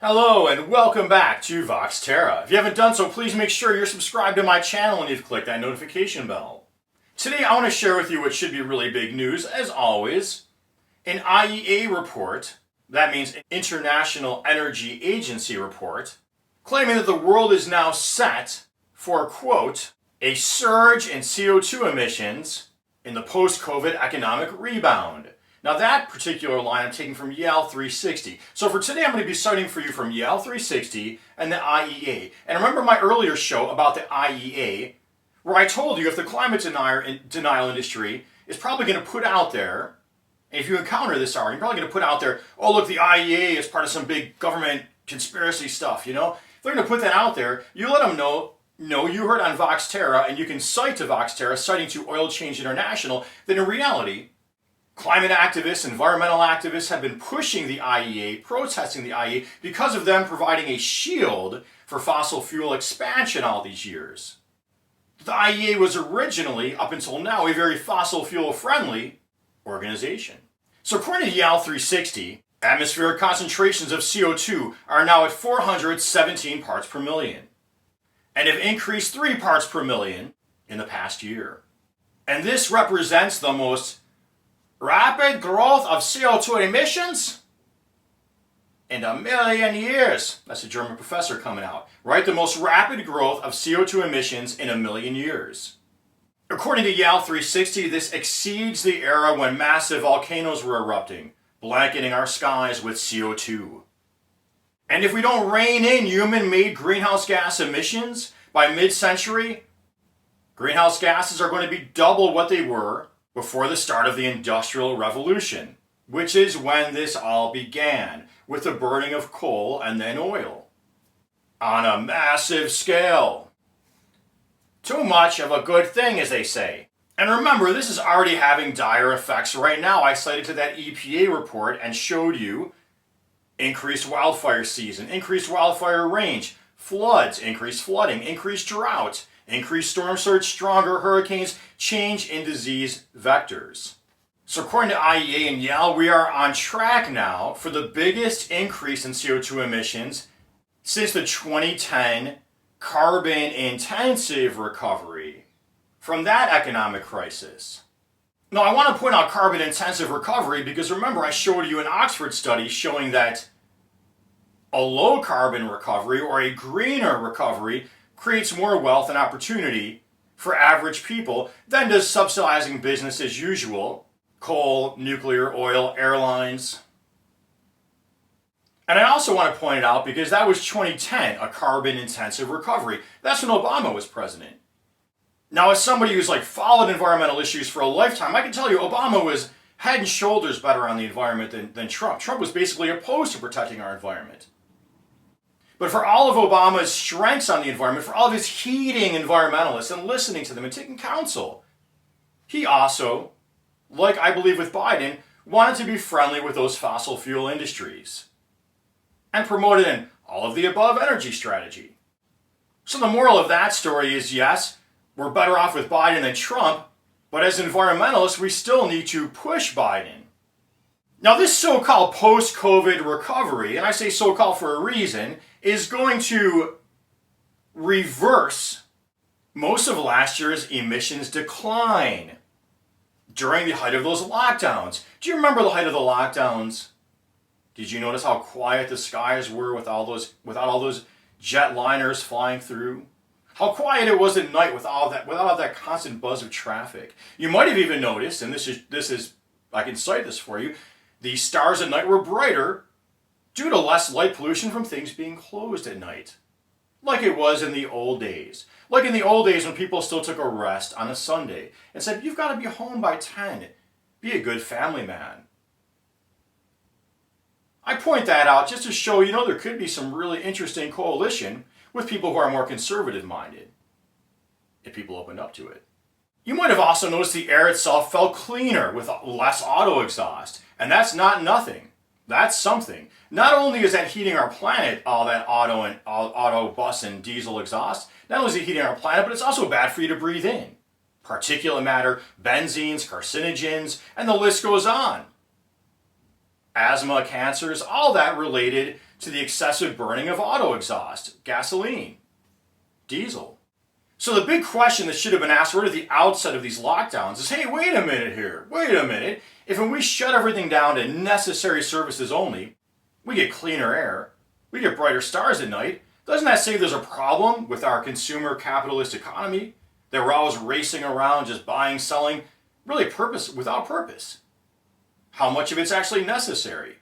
Hello and welcome back to Vox Terra. If you haven't done so, please make sure you're subscribed to my channel and you've clicked that notification bell. Today I want to share with you what should be really big news, as always. An IEA report, that means International Energy Agency report, claiming that the world is now set for, quote, a surge in CO2 emissions in the post-COVID economic rebound. Now that particular line I'm taking from Yale 360. So for today I'm going to be citing for you from Yale 360 and the IEA. And remember my earlier show about the IEA, where I told you if the climate denial industry is probably going to put out there, and if you encounter this argument, you're probably going to put out there, oh look, the IEA is part of some big government conspiracy stuff, you know? If they're going to put that out there, you let them know, no, you heard on Vox Terra, and you can cite to Vox Terra, citing to Oil Change International, that in reality, climate activists, environmental activists have been pushing the IEA, protesting the IEA, because of them providing a shield for fossil fuel expansion all these years. The IEA was originally, up until now, a very fossil fuel friendly organization. So according to Yale 360, atmospheric concentrations of CO2 are now at 417 parts per million, and have increased 3 parts per million in the past year. And this represents the most rapid growth of CO2 emissions in a million years. That's a German professor coming out, right? The most rapid growth of CO2 emissions in a million years. According to Yale 360, this exceeds the era when massive volcanoes were erupting, blanketing our skies with CO2. And if we don't rein in human-made greenhouse gas emissions by mid-century, greenhouse gases are going to be double what they were before the start of the Industrial Revolution, which is when this all began, with the burning of coal and then oil, on a massive scale. Too much of a good thing, as they say. And remember, this is already having dire effects right now. I cited to that EPA report and showed you increased wildfire season, increased wildfire range, floods, increased flooding, increased drought, increased storm surge, stronger hurricanes, change in disease vectors. So according to IEA and Yale, we are on track now for the biggest increase in CO2 emissions since the 2010 carbon-intensive recovery from that economic crisis. Now I want to point out carbon-intensive recovery because remember I showed you an Oxford study showing that a low-carbon recovery or a greener recovery creates more wealth and opportunity for average people than does subsidizing business as usual, coal, nuclear, oil, airlines. And I also want to point it out because that was 2010, a carbon-intensive recovery. That's when Obama was president. Now, as somebody who's followed environmental issues for a lifetime, I can tell you Obama was head and shoulders better on the environment than Trump. Trump was basically opposed to protecting our environment. But for all of Obama's strengths on the environment, for all of his heeding environmentalists and listening to them and taking counsel, he also, like I believe with Biden, wanted to be friendly with those fossil fuel industries and promoted an all-of-the-above energy strategy. So the moral of that story is, yes, we're better off with Biden than Trump, but as environmentalists, we still need to push Biden. Now this so-called post-COVID recovery, and I say so-called for a reason, is going to reverse most of last year's emissions decline during the height of those lockdowns. Do you remember the height of the lockdowns? Did you notice how quiet the skies were without all those jetliners flying through? How quiet it was at night without all that constant buzz of traffic. You might have even noticed, and this is I can cite this for you, the stars at night were brighter due to less light pollution from things being closed at night. Like it was in the old days. Like in the old days when people still took a rest on a Sunday and said, you've got to be home by 10. Be a good family man. I point that out just to show, there could be some really interesting coalition with people who are more conservative minded, if people opened up to it. You might have also noticed the air itself felt cleaner with less auto exhaust. And that's not nothing. That's something. Not only is that heating our planet, all that auto, bus, and diesel exhaust, not only is it heating our planet, but it's also bad for you to breathe in. Particulate matter, benzenes, carcinogens, and the list goes on. Asthma, cancers, all that related to the excessive burning of auto exhaust, gasoline, diesel. So the big question that should have been asked right at the outset of these lockdowns is, hey, wait a minute here, wait a minute. If when we shut everything down to necessary services only, we get cleaner air, we get brighter stars at night, doesn't that say there's a problem with our consumer capitalist economy? That we're always racing around just buying, selling, really without purpose. How much of it's actually necessary?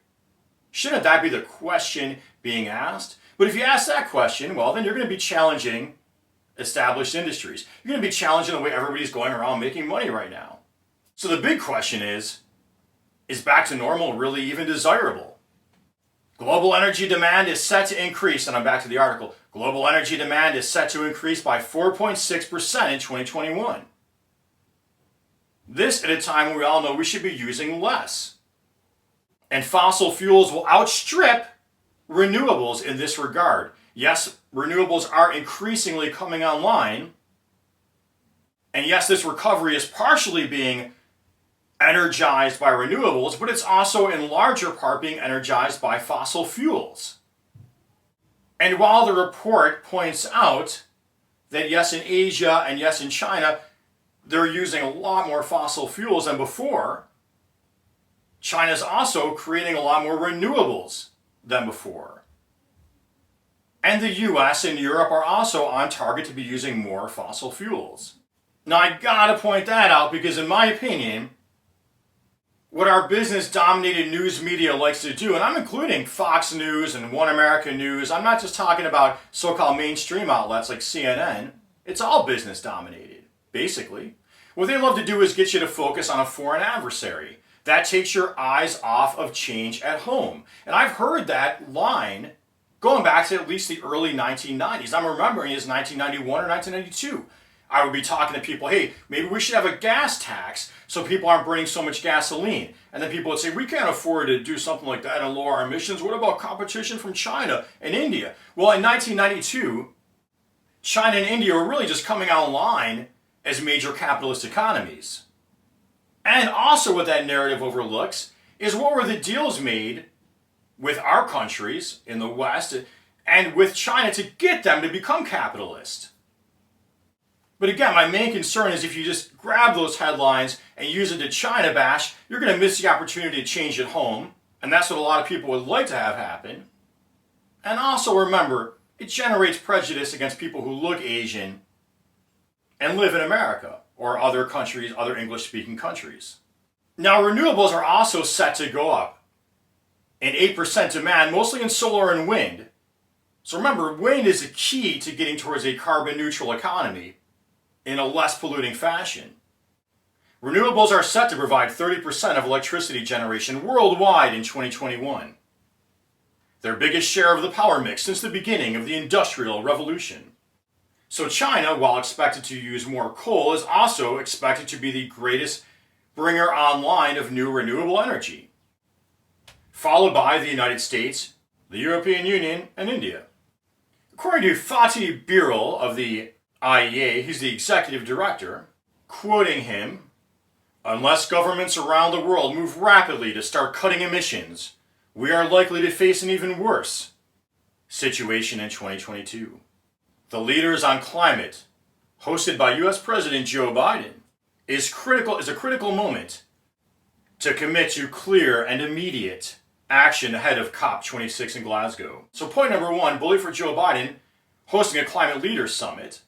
Shouldn't that be the question being asked? But if you ask that question, well, then you're going to be challenging established industries. You're going to be challenging the way everybody's going around making money right now. So the big question is back to normal really even desirable? Global energy demand is set to increase, and I'm back to the article. Global energy demand is set to increase by 4.6% in 2021. This at a time when we all know we should be using less. And fossil fuels will outstrip renewables in this regard. Yes, renewables are increasingly coming online. And yes, this recovery is partially being energized by renewables, but it's also in larger part being energized by fossil fuels. And while the report points out that yes, in Asia and yes, in China, they're using a lot more fossil fuels than before, China's also creating a lot more renewables than before. And the US and Europe are also on target to be using more fossil fuels. Now I gotta point that out because in my opinion, what our business-dominated news media likes to do, and I'm including Fox News and One American News, I'm not just talking about so-called mainstream outlets like CNN, it's all business-dominated, basically. What they love to do is get you to focus on a foreign adversary. That takes your eyes off of change at home. And I've heard that line going back to at least the early 1990s. I'm remembering it as 1991 or 1992. I would be talking to people, hey, maybe we should have a gas tax so people aren't burning so much gasoline. And then people would say, we can't afford to do something like that and lower our emissions. What about competition from China and India? Well, in 1992, China and India were really just coming online as major capitalist economies. And also what that narrative overlooks is what were the deals made with our countries in the West and with China to get them to become capitalist. But again, my main concern is if you just grab those headlines and use it to China bash, you're going to miss the opportunity to change at home. And that's what a lot of people would like to have happen. And also remember, it generates prejudice against people who look Asian and live in America or other countries, other English-speaking countries. Now, renewables are also set to go up in 8% demand, mostly in solar and wind. So remember, wind is a key to getting towards a carbon-neutral economy in a less polluting fashion. Renewables are set to provide 30% of electricity generation worldwide in 2021. Their biggest share of the power mix since the beginning of the Industrial Revolution. So China, while expected to use more coal, is also expected to be the greatest bringer online of new renewable energy, followed by the United States, the European Union, and India. According to Fatih Birol of the IEA, he's the executive director, quoting him, "Unless governments around the world move rapidly to start cutting emissions, we are likely to face an even worse situation in 2022. The Leaders on Climate, hosted by US President Joe Biden, is a critical moment to commit to clear and immediate action ahead of COP26 in Glasgow." So point number one, bully for Joe Biden, hosting a climate leaders summit.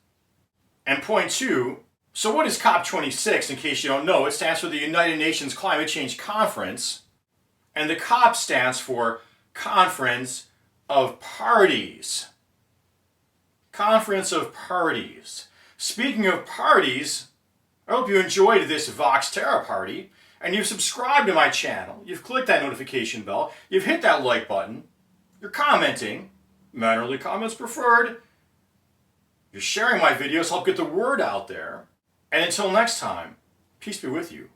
And point two, so what is COP26 in case you don't know? It stands for the United Nations Climate Change Conference. And the COP stands for Conference of Parties. Conference of Parties. Speaking of parties, I hope you enjoyed this Vox Terra party and you've subscribed to my channel. You've clicked that notification bell. You've hit that like button. You're commenting. Mannerly comments preferred. You're sharing my videos, help get the word out there. And until next time, peace be with you.